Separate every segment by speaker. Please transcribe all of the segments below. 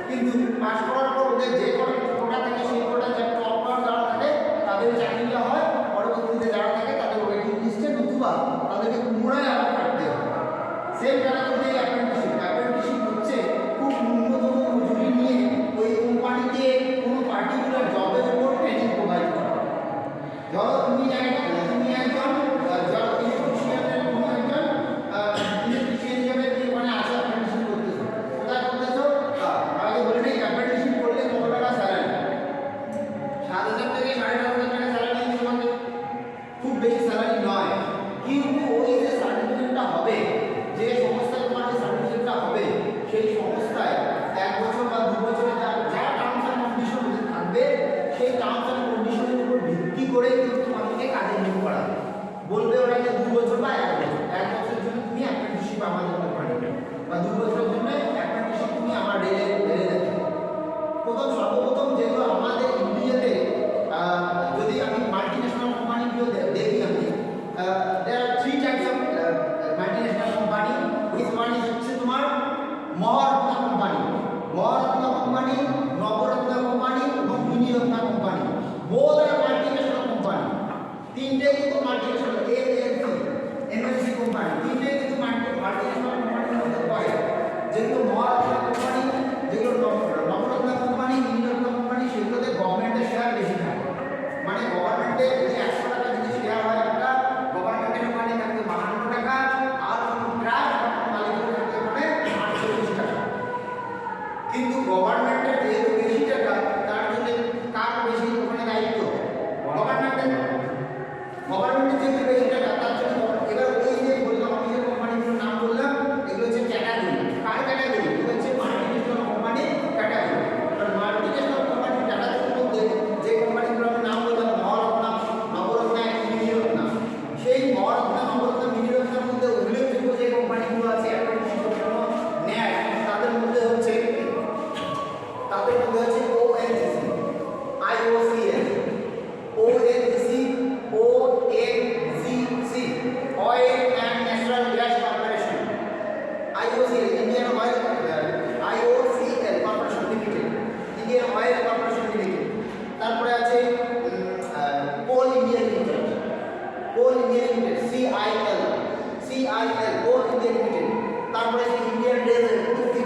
Speaker 1: কিন্তু পাস করার পর ওদের যে কোটা থেকে সেই কোটা যে টপ যারা থাকে তাদের চাকরিটা হয়, পরবর্তীতে যারা থাকে তাদের ওয়েটিং লিস্টে, নতুবা তাদেরকে পুনরায় আবার কাটতে হয়। সেম যারা যদি অ্যাপ্রেন্টিসশিপ হচ্ছে খুব ন্যূনতম মজুরি নিয়ে ওই কোম্পানিতে কোনো পার্টিকুলার জবের উপর ট্রেনিং প্রোভাইড করা। ধরো তুমি একজন ইলেকট্রিশিয়ান হিসেবে তুমি ওখানে আসো, অ্যাপ্রেন্টিসশিপ করতেছো। কোথায় করতেছো? আগে বলে নেই অ্যাপ্রেন্টিসশিপ করলে কত টাকা স্যালারি? 7,000 থেকে 7,500 টাকা স্যালারি দিতে তোমাকে, খুব বেশি স্যালারি নয়। কিন্তু ওই যে সার্টিফিকেটটা হবে, যে সংস্থায় তোমার যে সার্টিফিকেটটা হবে, সেই সংস্থায় 1 বছর বা 2 বছরে যা টার্মস অ্যান্ড কন্ডিশন থাকবে, সেই টার্মস অ্যান্ড কন্ডিশনের উপর ভিত্তি করে কিন্তু তোমাকে কাজে নিয়োগ করা হবে। বলবে ওরা যে 2 বছর বা 1 বছর, 1 বছরের জন্য তুমি অ্যাপ্রেন্টিসশিপ আমাদের কোম্পানিতে, বা 2 বছরের জন্য অ্যাপ্রেন্টিসশিপ তুমি আমার রেলে যেতে। সর্বপ্রথম যেগুলো আমাদের ইন্ডিয়াতে, যদি আমি মাল্টিন্যাশনাল কোম্পানিগুলো দেখি, আমি there are 3 types of multinational company. Which one is হচ্ছে তোমার মহারত্না কোম্পানি, নবরত্না কোম্পানি এবং Miniratna company. both are multinational company. তিনটে কিন্তু মাল্টিন্যাশনাল, এমএনসি কোম্পানি, তিনটে কিন্তু মাল্টিন্যাশনাল কোম্পানির মধ্যে পড়ে। যেগুলো মহারত্না কোম্পানি, যেগুলো নবরত্না কোম্পানি, মিনিরত্না কোম্পানি, সেগুলোতে গভর্নমেন্টের শেয়ার বেশি থাকে। মানে গভর্নমেন্টের যদি 100 টাকা যদি শেয়ার হয় একটা, গভর্নমেন্টের ওখানে থাকবে 52 টাকা, আর ট্রাস্ট মালিকের থাকবে মানে 48 টাকা। কিন্তু গভর্নমেন্টের যেহেতু বেশি টাকা, তার জন্য কার বেশি ওখানে দায়িত্ব? গভর্নমেন্টের যেহেতু বেশি টাকা, তার জন্য এবার ওই যে বললাম, আমি যে কোম্পানিগুলোর নাম বললাম, এগুলো হচ্ছে ক্যাটাগরি। কার ক্যাটাগরি? এগুলো হচ্ছে মাল্টিন্যাশনাল কোম্পানি ক্যাটাগরি। আর মাল্টিন্যাশনাল কোম্পানি ক্যাটাগরির মধ্যে যে কোম্পানিগুলোর নাম বললাম, মহারত্না, নবরত্না, মিনিরত্না, সেই মহারত্না, নবরত্না, মিনিরত্নার মধ্যে উল্লেখযোগ্য যে কোম্পানিগুলো আছে অ্যাপ্রেন্টিসশিপের জন্য নেয়, তাদের মধ্যে হচ্ছে ONGC, IOCL, Oil and Natural Gas Corporation, IOCL, Indian Oil, IOCL Corporation Limited, Indian Oil Corporation Limited। তারপরে আছে Coal India Limited, CIL, Coal India Limited। তারপরে আছে Indian Railway,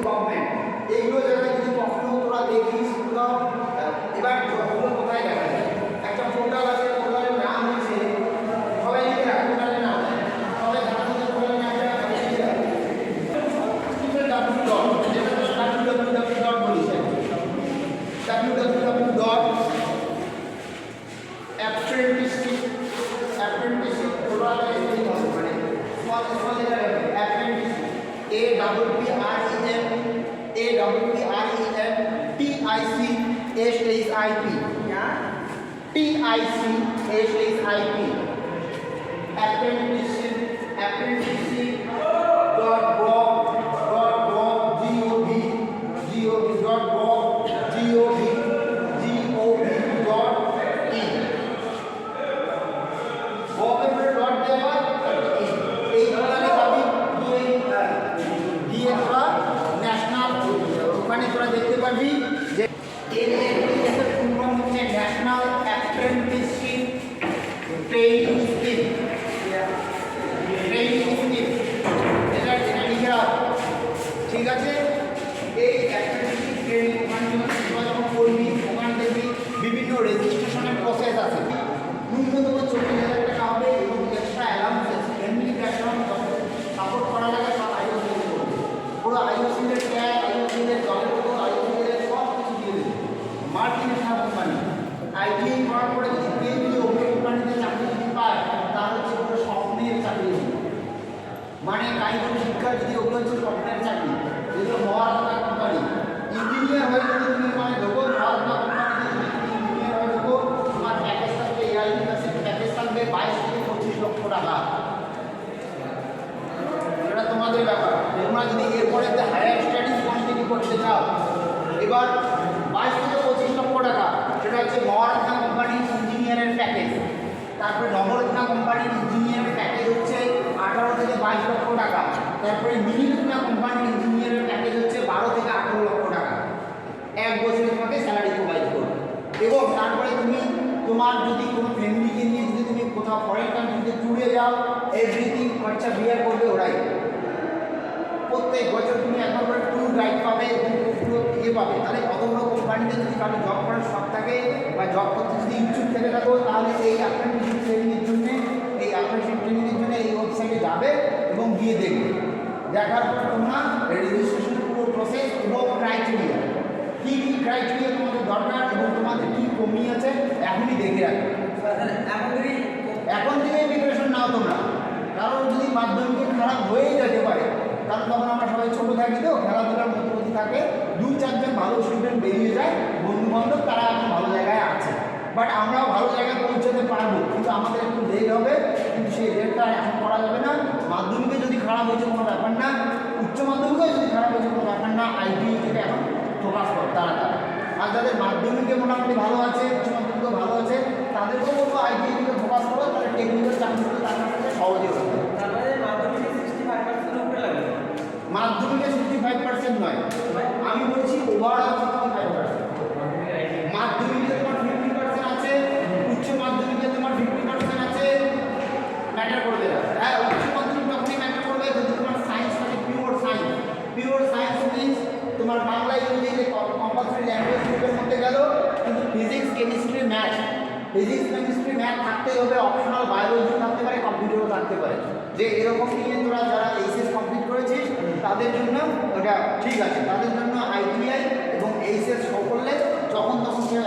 Speaker 1: গভর্নমেন্ট। এইগুলো যারা যদি কখনো তোরা দেখিস, এবার ওগুলো কোথায় দেখা যায়? একটা পোর্টাল আছে, পোর্টালের নাম হচ্ছে, সবাই লিখে রাখ, পোর্টালের নাম সবাই জানা হচ্ছে, পোর্টালের নামটা apprenticeship মানে small letter apprenticeship, ওখানে তোরা দেখতে পারবি যে ন্যাশনাল অ্যাপ্রেন্টিসশিপ ট্রেনিং স্কিম, এটা লিখে রাখ, ঠিক আছে? এই অ্যাপ্রেন্টিসশিপ ট্রেনিং ওখানে যখন করবি, ওখানে দেখবি বিভিন্ন রেজিস্ট্রেশনের প্রসেস আছে। ন্যূনতম 40,000 টাকা হবে এবং extra allowances, family background support করা লাগে, সব IOCL করবে। পুরো IOCL এর ট্যাগ, IOCL এর জলের উপর, IOCL এর সব কিছু দিয়ে দেবে। মাল্টিন্যাশনাল কোম্পানি ITI করার পরে যদি কেউ যদি ওই কোম্পানিতে চাকরি যদি পায়, তাহলে হচ্ছে পুরো স্বপ্নের চাকরি। মানে কারিগরি শিক্ষা যদি ওগুলো হচ্ছে স্বপ্নের চাকরি। যেগুলো মহারত্না কোম্পানি, ইঞ্জিনিয়ার হয়ে যদি তুমি মানে ঢোকো, মহারত্না কোম্পানিতে যদি তুমি ইঞ্জিনিয়ার হয়ে ঢোকো, তোমার প্যাকেজ থাকবে, প্যাকেজ থাকবে 22 থেকে 25 লক্ষ টাকা। এটা তোমাদের ব্যাপার। তোমরা যদি এরপরে হায়ার স্টাডিজ কন্টিনিউ করতে চাও, এবার 22 থেকে 25 লক্ষ টাকা, সেটা হচ্ছে মহারত্না কোম্পানির ইঞ্জিনিয়ারের প্যাকেজ। তারপরে নবরত্না কোম্পানির ইঞ্জিনিয়ারের প্যাকেজ হচ্ছে 18 থেকে 22 লক্ষ টাকা। তারপরে মিনিরত্না কোম্পানির ইঞ্জিনিয়ারের প্যাকেজ হচ্ছে 12 থেকে 18 লক্ষ টাকা। কোথাও ফরেন কান্ট্রিতে ট্যুরে যাও, এভরিথিং খরচা বিয়ার করবে ওরাই। প্রত্যেক বছর তুমি একবার করে ট্যুর গাইড পাবে এবং পুরো ইয়ে পাবে। তাহলে অত বড় কোম্পানিতে যদি কারো জব করার শখ থাকে বা জব করতে যদি ইচ্ছুক থেকে থাকো, তাহলে এই অ্যাপ্রেন্টিসশিপ ট্রেনিংয়ের জন্য এই ওয়েবসাইটে যাবে এবং গিয়ে দেখবে। দেখার পর তোমরা রেজিস্ট্রেশনের পুরো প্রসেস এবং ক্রাইটেরিয়া, কী কী ক্রাইটেরিয়া তোমাদের দরকার এবং তোমাদের কী কমি আছে এখনই দেখে রাখবে। এখন থেকে প্রিপারেশন নাও তোমরা, কারণ যদি মাধ্যমিকে খারাপ হয়েই যেতে পারে, কারণ তখন আমরা সবাই ছোটো থাকি তো, খেলাধুলার মধ্যবর্তী থাকে, 2-4 জন ভালো স্টুডেন্ট বেরিয়ে যায়, বন্ধুবান্ধব তারা এখন ভালো জায়গায় আছে। বাট আমরাও ভালো জায়গায় পৌঁছাতে পারবো, কিন্তু আমাদের একটু লেট হবে, কিন্তু সেই লেটটা এখন করা যাবে না। মাধ্যমিকে যদি খারাপ হয়েছে কোনো ব্যাপার না, উচ্চ মাধ্যমিকেও যদি খারাপ হয়েছে কোনো ব্যাপার না, আইটিআই থেকে এখন ফোকাস করো তাড়াতাড়ি। আর যাদের মাধ্যমিকে মোটামুটি ভালো আছে, উচ্চ মাধ্যমিকেও ভালো আছে, তাদেরকেও বলবো আইটিআই থেকে ফোকাস করো, তাহলে টেকনিক্যাল চাকরিগুলো তার কাছে সহজে হবে। মাধ্যমিকে 65% নয়, আমি বলছি ওভারঅল 65%। মাধ্যমিকে তোমার 50% আছে, উচ্চ মাধ্যমিকে তোমার 50% আছে, ম্যাটার করবে না। হ্যাঁ, উচ্চ মাধ্যমিক তখনই ম্যাটার করবে যদি তোমার সায়েন্স মানে পিওর সায়েন্স মিনস তোমার বাংলা ইংরেজি কম্পালসরি ল্যাঙ্গুয়েজ গ্রুপের মধ্যে গেল, কিন্তু ফিজিক্স কেমিস্ট্রি ম্যাথ থাকতেই হবে, অপশনাল বায়োলজি থাকতে পারে, কম্পিউটারও থাকতে পারে। যে এরকম নিয়ে তোরা যারা এইচএস কমপ্লিট করেছিস তাদের জন্য ওটা ঠিক আছে, তাদের জন্য আইটিআই এবং এইচএস করলে যখন তখন কেউ